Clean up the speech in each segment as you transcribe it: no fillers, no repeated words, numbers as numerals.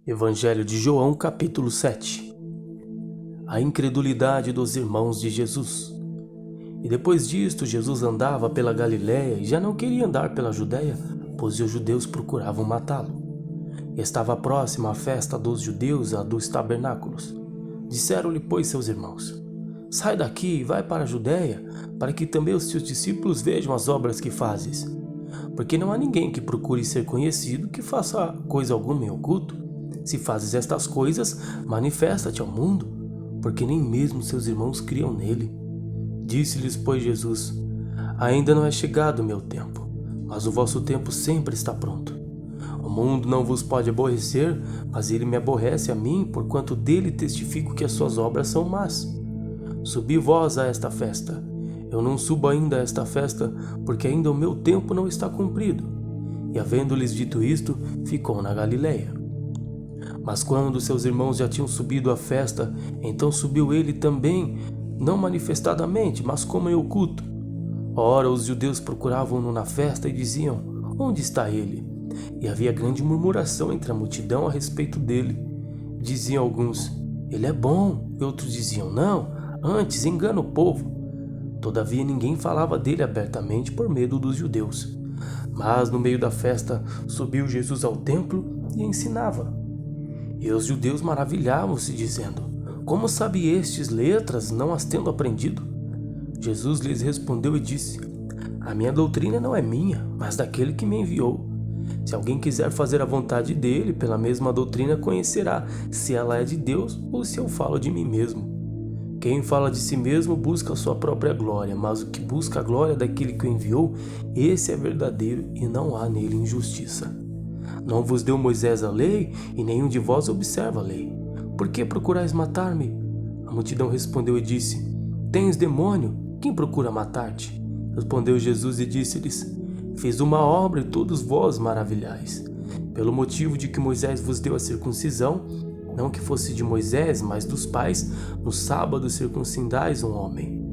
Evangelho de João, capítulo 7. A incredulidade dos irmãos de Jesus. E depois disto, Jesus andava pela Galiléia e já não queria andar pela Judéia, pois os judeus procuravam matá-lo. Estava próxima a festa dos judeus, a dos tabernáculos. Disseram-lhe, pois, seus irmãos: Sai daqui e vai para a Judéia, para que também os teus discípulos vejam as obras que fazes. Porque não há ninguém que procure ser conhecido que faça coisa alguma em oculto. Se fazes estas coisas, manifesta-te ao mundo, porque nem mesmo seus irmãos criam nele. Disse-lhes, pois, Jesus: Ainda não é chegado o meu tempo, mas o vosso tempo sempre está pronto. O mundo não vos pode aborrecer, mas ele me aborrece a mim, porquanto dele testifico que as suas obras são más. Subi vós a esta festa. Eu não subo ainda a esta festa, porque ainda o meu tempo não está cumprido. E havendo-lhes dito isto, ficou na Galiléia. Mas quando seus irmãos já tinham subido à festa, então subiu ele também, não manifestadamente, mas como em oculto. Ora, os judeus procuravam-no na festa e diziam: Onde está ele? E havia grande murmuração entre a multidão a respeito dele. Diziam alguns: Ele é bom, e outros diziam: Não, antes engana o povo. Todavia ninguém falava dele abertamente por medo dos judeus. Mas no meio da festa subiu Jesus ao templo e ensinava. E os judeus maravilhavam-se, dizendo: Como sabe estes letras, não as tendo aprendido? Jesus lhes respondeu e disse: A minha doutrina não é minha, mas daquele que me enviou. Se alguém quiser fazer a vontade dele, pela mesma doutrina conhecerá se ela é de Deus ou se eu falo de mim mesmo. Quem fala de si mesmo busca a sua própria glória, mas o que busca a glória daquele que o enviou, esse é verdadeiro e não há nele injustiça. Não vos deu Moisés a lei, e nenhum de vós observa a lei. Por que procurais matar-me? A multidão respondeu e disse: Tens demônio? Quem procura matar-te? Respondeu Jesus e disse-lhes: Fiz uma obra e todos vós maravilhais. Pelo motivo de que Moisés vos deu a circuncisão, não que fosse de Moisés, mas dos pais, no sábado circuncidais um homem.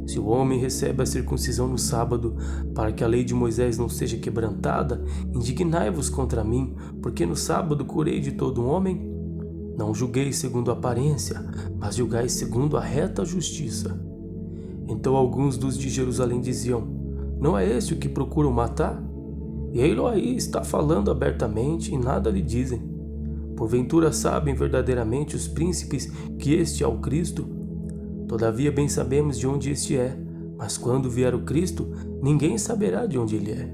Se o homem recebe a circuncisão no sábado, para que a lei de Moisés não seja quebrantada, indignai-vos contra mim, porque no sábado curei de todo um homem? Não julgueis segundo a aparência, mas julgai segundo a reta justiça. Então alguns dos de Jerusalém diziam: Não é este o que procuram matar? E ele aí está falando abertamente e nada lhe dizem. Porventura sabem verdadeiramente os príncipes que este é o Cristo? Todavia bem sabemos de onde este é, mas quando vier o Cristo, ninguém saberá de onde ele é.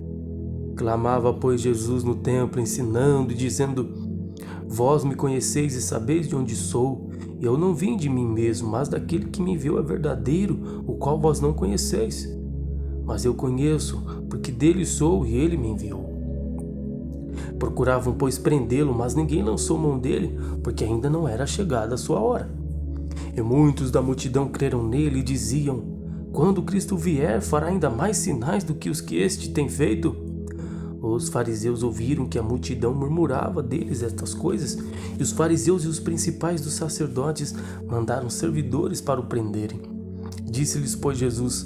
Clamava, pois, Jesus no templo, ensinando e dizendo: Vós me conheceis e sabeis de onde sou, e eu não vim de mim mesmo, mas daquele que me enviou é verdadeiro, o qual vós não conheceis. Mas eu conheço, porque dele sou e ele me enviou. Procuravam, pois, prendê-lo, mas ninguém lançou mão dele, porque ainda não era chegada a sua hora. E muitos da multidão creram nele e diziam: Quando Cristo vier, fará ainda mais sinais do que os que este tem feito? Os fariseus ouviram que a multidão murmurava deles estas coisas, e os fariseus e os principais dos sacerdotes mandaram servidores para o prenderem. Disse-lhes, pois, Jesus: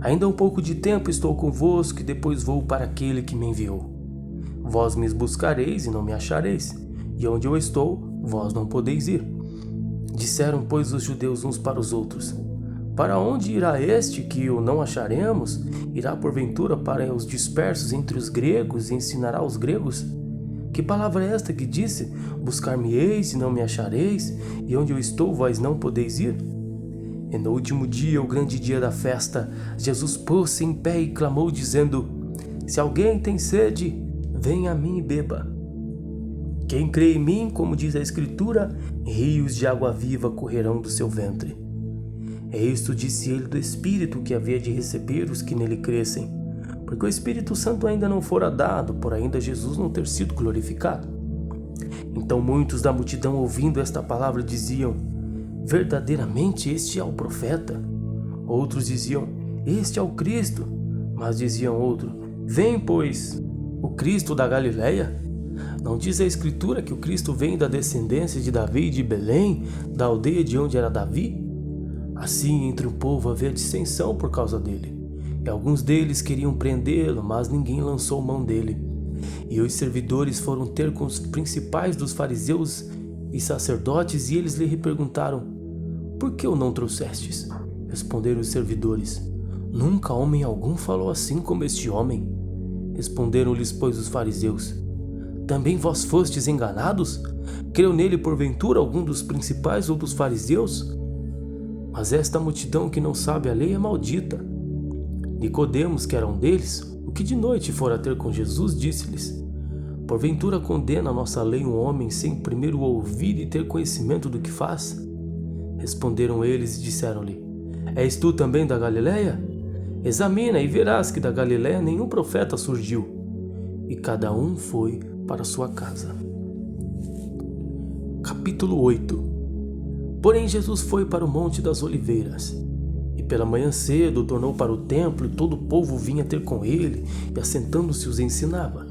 Ainda um pouco de tempo estou convosco, e depois vou para aquele que me enviou. Vós me buscareis e não me achareis, e onde eu estou, vós não podeis ir. Disseram, pois, os judeus uns para os outros: Para onde irá este que o não acharemos? Irá porventura para os dispersos entre os gregos e ensinará aos gregos? Que palavra é esta que disse: Buscar-me-eis e não me achareis, e onde eu estou vós não podeis ir? E no último dia, o grande dia da festa, Jesus pôs-se em pé e clamou, dizendo: Se alguém tem sede, venha a mim e beba. Quem crê em mim, como diz a Escritura, rios de água viva correrão do seu ventre. É isto disse ele do Espírito que havia de receber os que nele crescem, porque o Espírito Santo ainda não fora dado, por ainda Jesus não ter sido glorificado. Então muitos da multidão, ouvindo esta palavra, diziam: Verdadeiramente este é o profeta. Outros diziam: Este é o Cristo. Mas diziam outro: Vem, pois, o Cristo da Galiléia? Não diz a Escritura que o Cristo vem da descendência de Davi e de Belém, da aldeia de onde era Davi? Assim, entre o povo havia dissensão por causa dele. E alguns deles queriam prendê-lo, mas ninguém lançou mão dele. E os servidores foram ter com os principais dos fariseus e sacerdotes, e eles lhe perguntaram: por que o não trouxestes? Responderam os servidores: nunca homem algum falou assim como este homem. Responderam-lhes, pois, os fariseus: também vós fostes enganados? Creu nele porventura algum dos principais ou dos fariseus? Mas esta multidão que não sabe a lei é maldita. Nicodemos, que era um deles, o que de noite fora ter com Jesus, disse-lhes: porventura condena a nossa lei um homem sem primeiro ouvir e ter conhecimento do que faz? Responderam eles e disseram-lhe: és tu também da Galileia? Examina e verás que da Galileia nenhum profeta surgiu. E cada um foi para sua casa. Capítulo 8. Porém Jesus foi para o Monte das Oliveiras. E pela manhã cedo tornou para o templo, e todo o povo vinha ter com ele, e assentando-se os ensinava.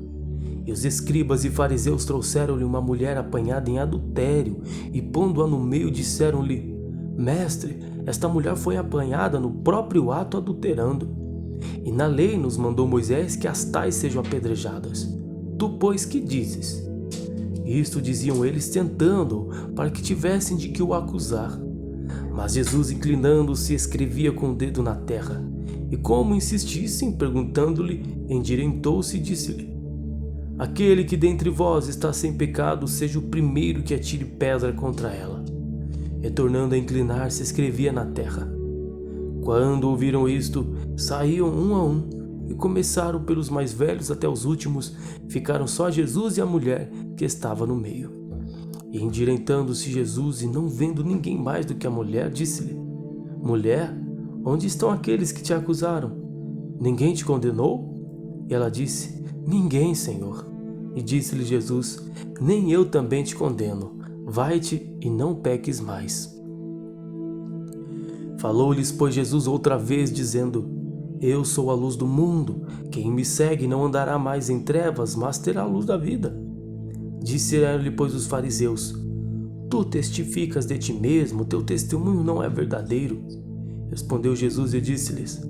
E os escribas e fariseus trouxeram-lhe uma mulher apanhada em adultério, e pondo-a no meio disseram-lhe: mestre, esta mulher foi apanhada no próprio ato adulterando. E na lei nos mandou Moisés que as tais sejam apedrejadas. Tu, pois, que dizes? Isto diziam eles tentando-o, para que tivessem de que o acusar. Mas Jesus, inclinando-se, escrevia com o dedo na terra. E como insistissem, perguntando-lhe, endireitou-se e disse-lhe: aquele que dentre vós está sem pecado, seja o primeiro que atire pedra contra ela. E tornando a inclinar-se, escrevia na terra. Quando ouviram isto, saíam um a um, e começaram pelos mais velhos até os últimos. Ficaram só Jesus e a mulher que estava no meio. E endireitando-se Jesus, e não vendo ninguém mais do que a mulher, disse-lhe: mulher, onde estão aqueles que te acusaram? Ninguém te condenou? E ela disse: ninguém, Senhor. E disse-lhe Jesus: nem eu também te condeno. Vai-te e não peques mais. Falou-lhes, pois, Jesus outra vez, dizendo: eu sou a luz do mundo. Quem me segue não andará mais em trevas, mas terá a luz da vida. Disseram-lhe, pois, os fariseus: tu testificas de ti mesmo, teu testemunho não é verdadeiro. Respondeu Jesus e disse-lhes: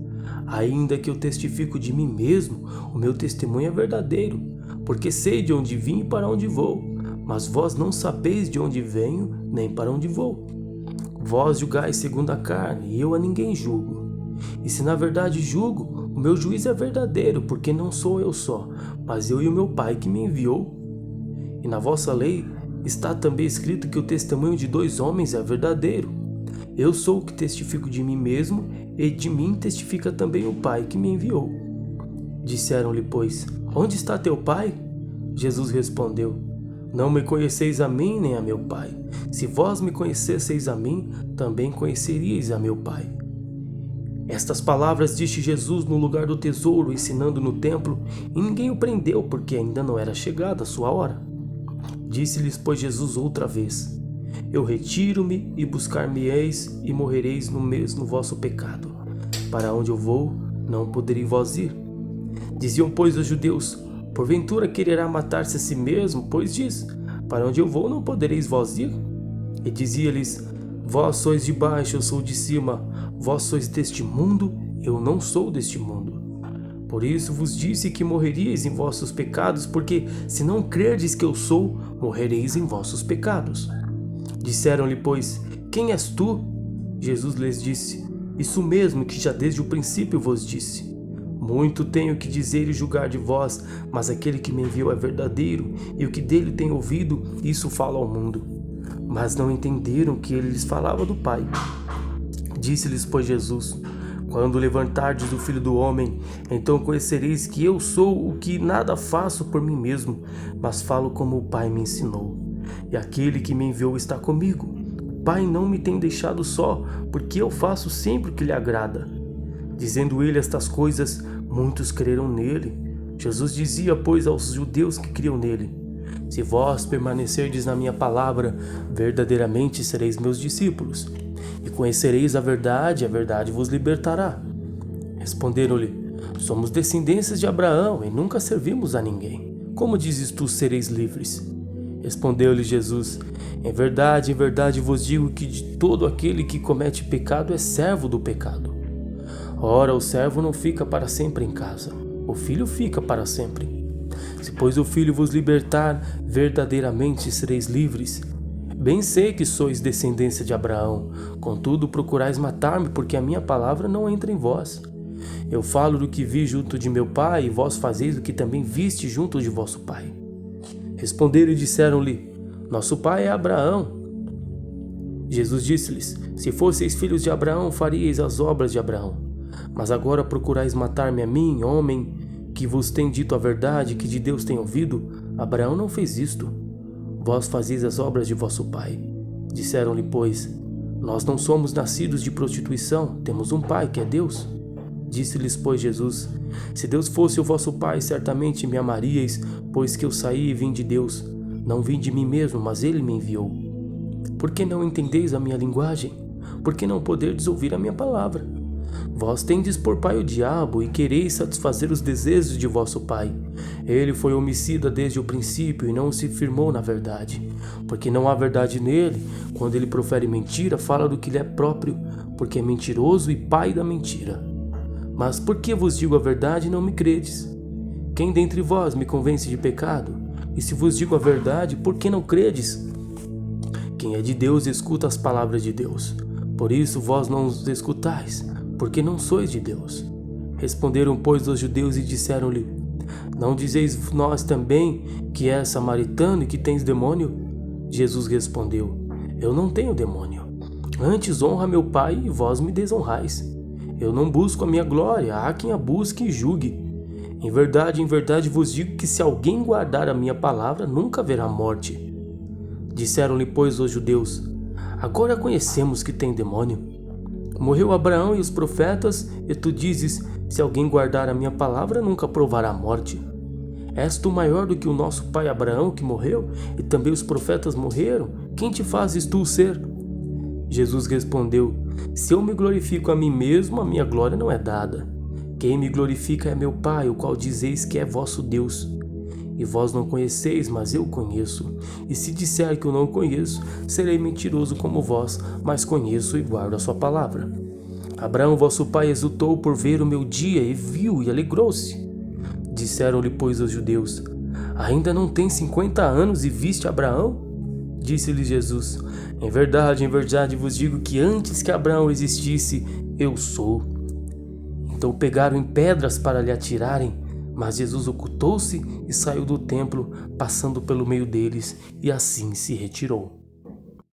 ainda que eu testifico de mim mesmo, o meu testemunho é verdadeiro, porque sei de onde vim e para onde vou. Mas vós não sabeis de onde venho, nem para onde vou. Vós julgais segundo a carne, e eu a ninguém julgo. E se na verdade julgo, o meu juízo é verdadeiro, porque não sou eu só, mas eu e o meu Pai que me enviou. E na vossa lei está também escrito que o testemunho de dois homens é verdadeiro. Eu sou o que testifico de mim mesmo, e de mim testifica também o Pai que me enviou. Disseram-lhe, pois: onde está teu Pai? Jesus respondeu: não me conheceis a mim nem a meu Pai. Se vós me conhecesseis a mim, também conheceríeis a meu Pai. Estas palavras disse Jesus no lugar do tesouro, ensinando no templo, e ninguém o prendeu, porque ainda não era chegada a sua hora. Disse-lhes, pois, Jesus outra vez: eu retiro-me e buscar-me-eis, e morrereis no mesmo vosso pecado. Para onde eu vou, não podereis vós ir. Diziam, pois, os judeus: porventura quererá matar-se a si mesmo, pois diz: para onde eu vou, não podereis vós ir? E dizia-lhes: vós sois de baixo, eu sou de cima. Vós sois deste mundo, eu não sou deste mundo. Por isso vos disse que morreríeis em vossos pecados, porque se não crerdes que eu sou, morrereis em vossos pecados. Disseram-lhe, pois: quem és tu? Jesus lhes disse: isso mesmo que já desde o princípio vos disse. Muito tenho que dizer e julgar de vós, mas aquele que me enviou é verdadeiro, e o que dele tenho ouvido, isso falo ao mundo. Mas não entenderam que ele lhes falava do Pai. Disse-lhes, pois, Jesus: quando levantardes o Filho do Homem, então conhecereis que eu sou o que nada faço por mim mesmo, mas falo como o Pai me ensinou. E aquele que me enviou está comigo. O Pai não me tem deixado só, porque eu faço sempre o que lhe agrada. Dizendo ele estas coisas, muitos creram nele. Jesus dizia, pois, aos judeus que criam nele: se vós permanecerdes na minha palavra, verdadeiramente sereis meus discípulos, e conhecereis a verdade vos libertará. Responderam-lhe: somos descendências de Abraão, e nunca servimos a ninguém. Como dizes tu, sereis livres? Respondeu-lhe Jesus: em verdade vos digo que de todo aquele que comete pecado é servo do pecado. Ora, o servo não fica para sempre em casa, o filho fica para sempre. Se, pois, o Filho vos libertar, verdadeiramente sereis livres. Bem sei que sois descendência de Abraão, contudo procurais matar-me, porque a minha palavra não entra em vós. Eu falo do que vi junto de meu pai, e vós fazeis o que também viste junto de vosso pai. Responderam e disseram-lhe: Nosso pai é Abraão. Jesus disse-lhes: Se fosseis filhos de Abraão, faríeis as obras de Abraão. Mas agora procurais matar-me a mim, homem, que vos tem dito a verdade, que de Deus tem ouvido. Abraão não fez isto. Vós fazeis as obras de vosso pai. Disseram-lhe, pois: Nós não somos nascidos de prostituição, temos um pai, que é Deus. Disse-lhes, pois, Jesus: Se Deus fosse o vosso pai, certamente me amaríeis, pois que eu saí e vim de Deus. Não vim de mim mesmo, mas ele me enviou. Por que não entendeis a minha linguagem? Por que não poderdes ouvir a minha palavra? Vós tendes por pai o diabo e quereis satisfazer os desejos de vosso pai. Ele foi homicida desde o princípio e não se firmou na verdade, porque não há verdade nele. Quando ele profere mentira, fala do que lhe é próprio, porque é mentiroso e pai da mentira. Mas por que vos digo a verdade e não me credes? Quem dentre vós me convence de pecado? E se vos digo a verdade, por que não credes? Quem é de Deus escuta as palavras de Deus. Por isso vós não os escutais, porque não sois de Deus. Responderam, pois, os judeus e disseram-lhe: Não dizeis nós também que és samaritano e que tens demônio? Jesus respondeu: Eu não tenho demônio. Antes honra meu Pai e vós me desonrais. Eu não busco a minha glória, há quem a busque e julgue. Em verdade vos digo que se alguém guardar a minha palavra, nunca verá morte. Disseram-lhe, pois, os judeus: Agora conhecemos que tem demônio. Morreu Abraão e os profetas, e tu dizes: Se alguém guardar a minha palavra, nunca provará a morte. És tu maior do que o nosso pai Abraão, que morreu, e também os profetas morreram? Quem te fazes tu ser? Jesus respondeu: Se eu me glorifico a mim mesmo, a minha glória não é dada. Quem me glorifica é meu Pai, o qual dizeis que é vosso Deus. E vós não conheceis, mas eu conheço. E se disser que eu não conheço, serei mentiroso como vós, mas conheço e guardo a sua palavra. Abraão, vosso pai, exultou por ver o meu dia, e viu e alegrou-se. Disseram-lhe, pois, os judeus: Ainda não tens 50 anos e viste Abraão? Disse-lhe Jesus: Em verdade vos digo que antes que Abraão existisse, eu sou. Então pegaram em pedras para lhe atirarem, mas Jesus ocultou-se e saiu do templo, passando pelo meio deles, e assim se retirou.